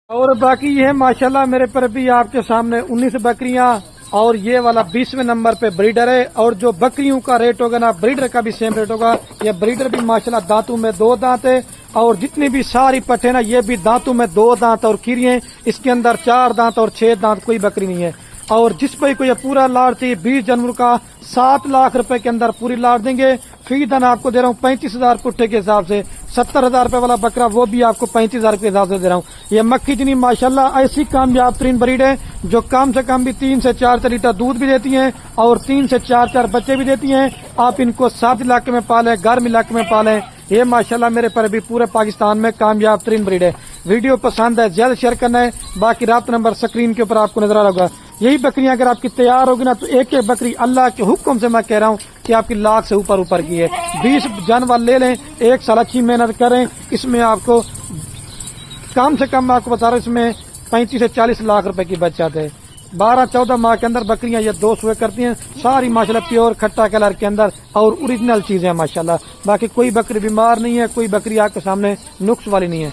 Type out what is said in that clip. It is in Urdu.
اور باقی یہ ہے ماشاءاللہ میرے پر بھی آپ کے سامنے 19 بکریاں اور یہ والا 20ویں نمبر پہ بریڈر ہے. اور جو بکریوں کا ریٹ ہوگا نا بریڈر کا بھی سیم ریٹ ہوگا. یہ بریڈر بھی ماشاءاللہ دانتوں میں 2 دانت ہے اور جتنی بھی ساری پٹھے نا یہ بھی دانتوں میں 2 دانت اور کھیری ہیں. اس کے اندر 4 دانت اور 6 دانت کوئی بکری نہیں ہے. اور جس پہ کو یہ پورا لاٹ تھی 20 جنوری کا 7 لاکھ روپے کے اندر پوری لاٹ دیں گے. فی دن آپ کو دے رہا ہوں 35,000 پٹھے کے حساب سے. 70,000 روپے والا بکرا وہ بھی آپ کو 35,000 کے حساب سے دے رہا ہوں. یہ مکھی جنی ماشاءاللہ ایسی کامیاب ترین بریڈ ہے جو کم سے کم بھی 3 سے 4 لیٹر دودھ بھی دیتی ہیں اور 3 سے 4 بچے بھی دیتی ہیں. آپ ان کو ساتھ علاقے میں پالیں, گرم علاقے میں پالیں. یہ ماشاءاللہ میرے پر بھی پورے پاکستان میں کامیاب ترین بریڈ ہے. ویڈیو پسند ہے زیادہ شیئر کرنا ہے. باقی رابطہ نمبر سکرین کے اوپر آپ کو نظر آ رہا ہوگا. یہی بکریاں اگر آپ کی تیار ہوگی نا تو ایک ایک بکری اللہ کے حکم سے میں کہہ رہا ہوں کہ آپ کی لاکھ سے اوپر کی ہے. 20 جانور لے لیں, 1 سال اچھی محنت کریں. اس میں آپ کو کم سے کم میں آپ کو بتا رہا ہوں اس میں 35 سے 40 لاکھ روپے کی بچت ہے. 12-14 ماہ کے اندر بکریاں یہ 2 سوئے کرتی ہیں. ساری ماشاءاللہ پیور کھٹا کلر کے اندر اور اوریجنل چیزیں ماشاءاللہ. باقی کوئی بکری بیمار نہیں ہے, کوئی بکری آپ کے سامنے نقص والی نہیں ہے.